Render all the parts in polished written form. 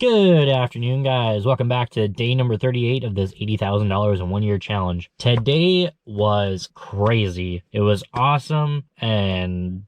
Good afternoon, guys. Welcome back to day number 38 of this $80,000 in 1 year challenge. Today was crazy. It was awesome. And,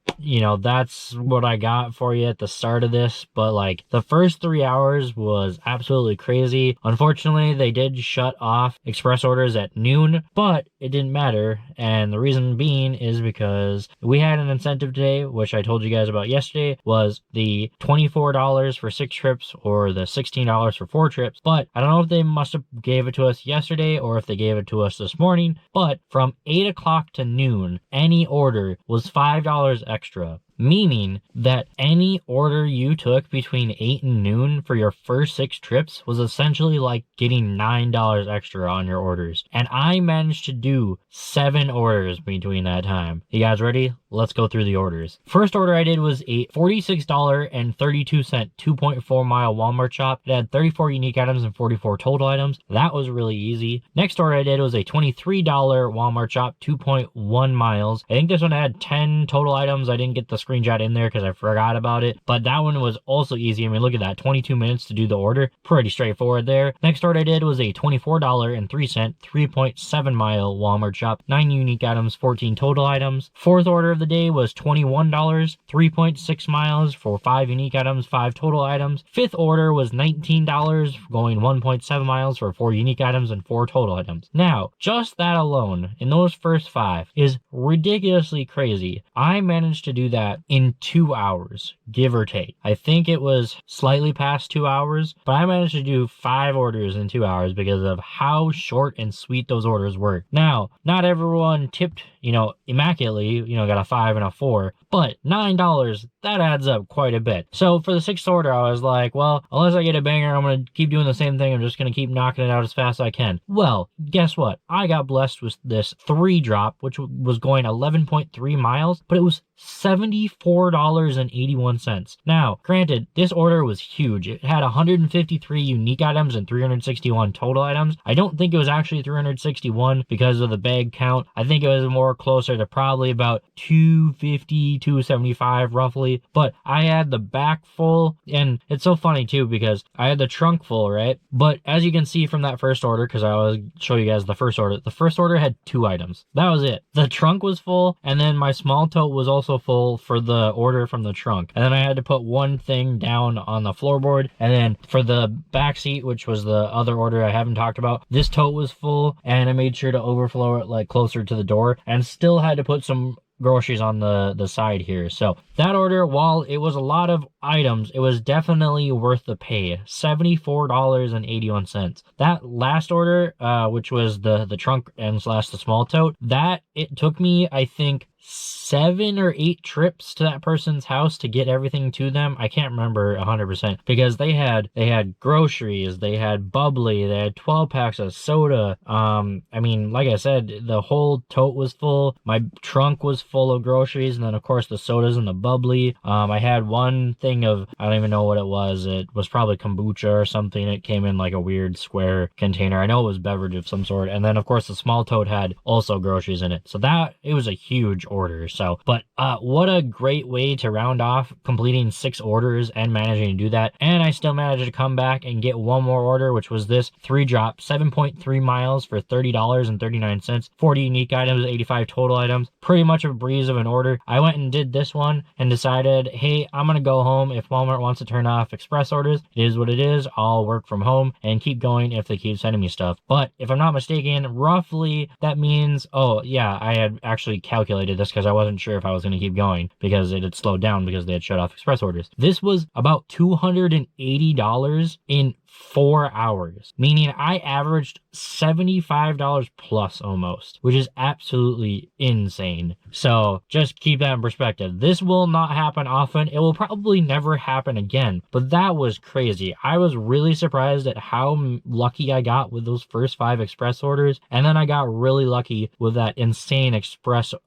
that's what I got for you at the start of this. But like the first 3 hours was absolutely crazy. Unfortunately, they did shut off express orders at noon, but it didn't matter. And the reason being is because we had an incentive today, which I told you guys about yesterday, was the $24 for 6 trips or the $16 for 4 trips. But I don't know if they must have gave it to us yesterday or if they gave it to us this morning, but from 8 o'clock to noon, any order was $5 extra. Meaning that any order you took between 8 and noon for your first 6 trips was essentially like getting $9 extra on your orders. And I managed to do 7 orders between that time. You guys ready? Let's go through the orders. First order I did was a $46.32 2.4 mile Walmart shop. It had 34 unique items and 44 total items. That was really easy. Next order I did was a $23 Walmart shop, 2.1 miles. I think this one had 10 total items. I didn't get the screenshot in there because I forgot about it, but that one was also easy. I mean, look at that, 22 minutes to do the order. Pretty straightforward there. Next order I did was a $24.03 3.7 mile Walmart shop, 9 unique items, 14 total items. Fourth order of the day was $21 3.6 miles for 5 unique items, 5 total items. Fifth order was $19 going 1.7 miles for 4 unique items and 4 total items. Now, just that alone in those first 5 is ridiculously crazy. I managed to do that in 2 hours, give or take. I think it was slightly past 2 hours, but I managed to do 5 orders in 2 hours because of how short and sweet those orders were. Now, not everyone tipped, immaculately, got a 5 and a 4, but $9, that adds up quite a bit. So for the 6th order, I was like, well, unless I get a banger, I'm going to keep doing the same thing. I'm just going to keep knocking it out as fast as I can. Well, guess what? I got blessed with this 3 drop, which was going 11.3 miles, but it was $74.81. Now, granted, this order was huge. It had 153 unique items and 361 total items. I don't think it was actually 361 because of the bag count. I think it was more closer to probably about 250, 275 roughly. But I had the back full, and it's so funny too because I had the trunk full, right? But as you can see from that first order, because I always show you guys the first order had 2 items. That was it. The trunk was full, and then my small tote was also full for the order from the trunk. And then I had to put one thing down on the floorboard. And then for the back seat, which was the other order I haven't talked about, this tote was full, and I made sure to overflow it like closer to the door, and still had to put some groceries on the side here. So that order, while it was a lot of items, it was definitely worth the pay. $74.81. That last order, which was the trunk and slash the small tote, that it took me, I think, 7 or 8 trips to that person's house to get everything to them. I can't remember 100% because they had groceries, they had bubbly, they had 12 packs of soda. Like I said, the whole tote was full. My trunk was full of groceries, and then of course the sodas and the bubbly. I had one thing of, I don't even know what it was. It was probably kombucha or something. It came in like a weird square container. I know it was beverage of some sort. And then of course the small tote had also groceries in it. So it was a huge order. So, but what a great way to round off completing 6 orders and managing to do that. And I still managed to come back and get one more order, which was this 3 drop, 7.3 miles for $30.39, 40 unique items, 85 total items. Pretty much a breeze of an order. I went and did this one and decided, hey, I'm gonna go home. If Walmart wants to turn off express orders, it is what it is. I'll work from home and keep going if they keep sending me stuff. But if I'm not mistaken, roughly that means, oh yeah, I had actually calculated this because I wasn't sure if I was going to keep going because it had slowed down because they had shut off express orders. This was about $280 in 4 hours, meaning I averaged $75 plus almost, which is absolutely insane. So just keep that in perspective. This will not happen often. It will probably never happen again, but that was crazy. I was really surprised at how lucky I got with those first 5 express orders. And then I got really lucky with that insane curbside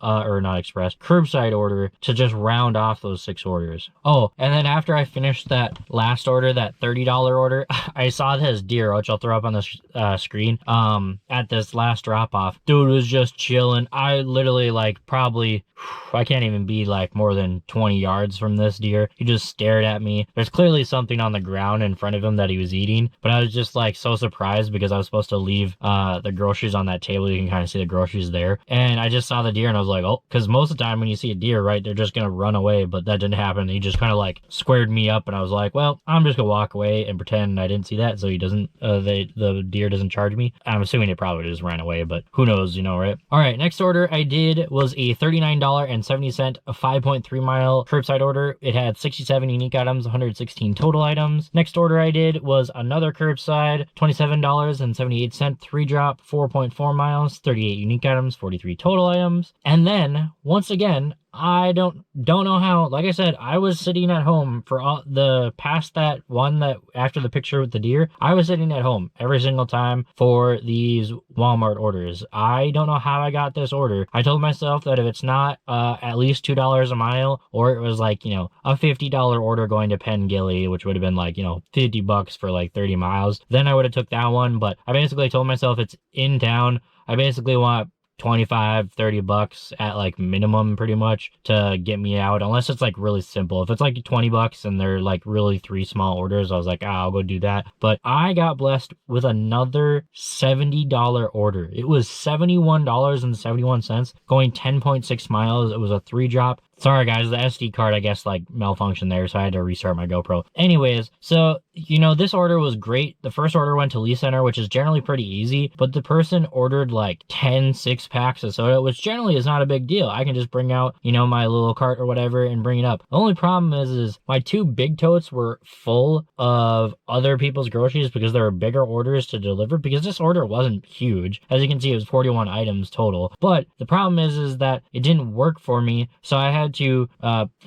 order to just round off those 6 orders. Oh, and then after I finished that last order, that $30 order, I saw this deer, which I'll throw up on the screen, at this last drop off. Dude was just chilling. I literally like probably, I can't even be like more than 20 yards from this deer. He just stared at me. There's clearly something on the ground in front of him that he was eating, but I was just like so surprised because I was supposed to leave the groceries on that table. You can kind of see the groceries there. And I just saw the deer and I was like, oh, because most of the time when you see a deer, right, they're just going to run away, but that didn't happen. He just kind of like squared me up and I was like, well, I'm just going to walk away and pretend I didn't see that so he doesn't, the deer doesn't charge me. I'm assuming it probably just ran away, but who knows, you know, right? All right, next order I did was a $39.70 a 5.3 mile curbside order. It had 67 unique items, 116 total items. Next order I did was another curbside, $27.78 3 drop, 4.4 miles, 38 unique items, 43 total items. And then once again, I don't know how, like I said, I was sitting at home for all the past that one that after the picture with the deer, I was sitting at home every single time for these Walmart orders. I don't know how I got this order. I told myself that if it's not at least $2 a mile, or it was like, you know, a $50 order going to Penn Gilly, which would have been like, you know, $50 for like 30 miles, then I would have took that one. But I basically told myself it's in town. I basically want $25-30 at like minimum pretty much to get me out, unless it's like really simple. If it's like $20 and they're like really 3 small orders, I was like, I'll go do that. But I got blessed with another $70 order. It was $71.71 going 10.6 miles. It was a 3 drop. Sorry guys, the SD card I guess like malfunctioned there, so I had to restart my GoPro. Anyways, so you know, this order was great. The first order went to Lee Center, which is generally pretty easy, but the person ordered like 10 6-packs of soda, which generally is not a big deal. I can just bring out, you know, my little cart or whatever and bring it up. The only problem is my 2 big totes were full of other people's groceries because there were bigger orders to deliver, because this order wasn't huge. As you can see, it was 41 items total. But the problem is that it didn't work for me, so I had to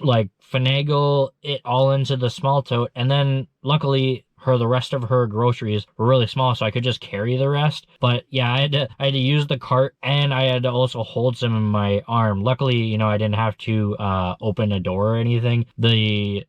like finagle it all into the small tote, and then luckily the rest of her groceries were really small, so I could just carry the rest. But yeah, I had to use the cart, and I had to also hold some in my arm. Luckily, you know, I didn't have to open a door or anything. The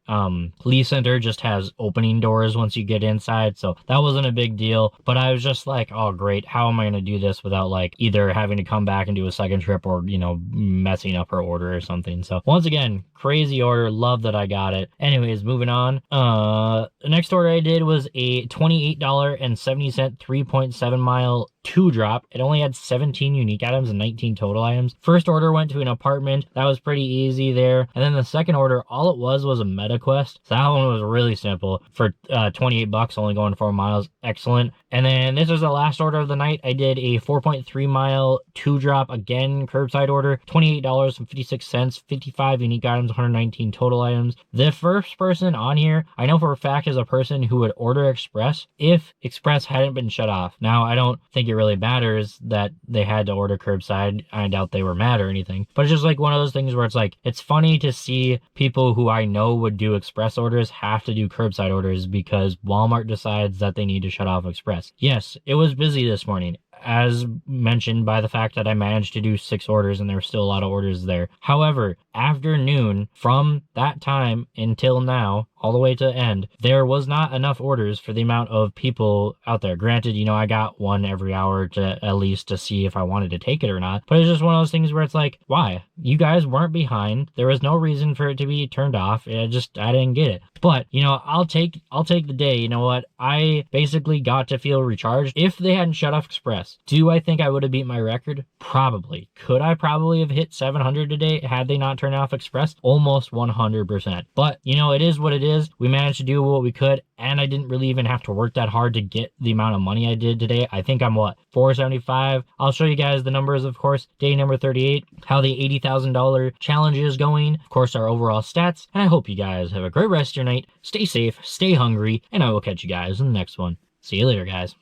Lee Center just has opening doors once you get inside, so that wasn't a big deal. But I was just like, oh great, how am I gonna do this without like either having to come back and do a second trip or, you know, messing up her order or something. So once again, crazy order, love that I got it. Anyways, moving on. The next order I did was a $28.70 3.7 mile 2 drop. It only had 17 unique items and 19 total items. First order went to an apartment. That was pretty easy there. And then the second order, all it was a meta quest. So that one was really simple for $28, only going 4 miles. Excellent. And then this was the last order of the night. I did a 4.3 mile 2 drop, again curbside order, $28.56, 55 unique items, 119 total items. The first person on here, I know for a fact, is a person who would order Express if Express hadn't been shut off. Now, I don't think it really matters that they had to order curbside. I doubt they were mad or anything, but it's just like one of those things where it's like, it's funny to see people who I know would do Express orders have to do curbside orders because Walmart decides that they need to shut off Express. Yes, it was busy this morning, as mentioned by the fact that I managed to do 6 orders and there were still a lot of orders there. However, after noon, from that time until now, all the way to the end, there was not enough orders for the amount of people out there. Granted, you know, I got one every hour to at least to see if I wanted to take it or not, but it's just one of those things where it's like, why? You guys weren't behind. There was no reason for it to be turned off. I didn't get it. But, you know, I'll take the day. You know what? I basically got to feel recharged. If they hadn't shut off Express, do I think I would have beat my record? Probably. Could I probably have hit 700 today had they not turned off Express? Almost 100%. But, you know, it is what it is. We managed to do what we could, and I didn't really even have to work that hard to get the amount of money I did today. I think I'm $475. I'll show you guys the numbers, of course, day number 38, how the $80,000 challenge is going, of course, our overall stats, and I hope you guys have a great rest of your night. Stay safe, stay hungry, and I will catch you guys in the next one. See you later, guys.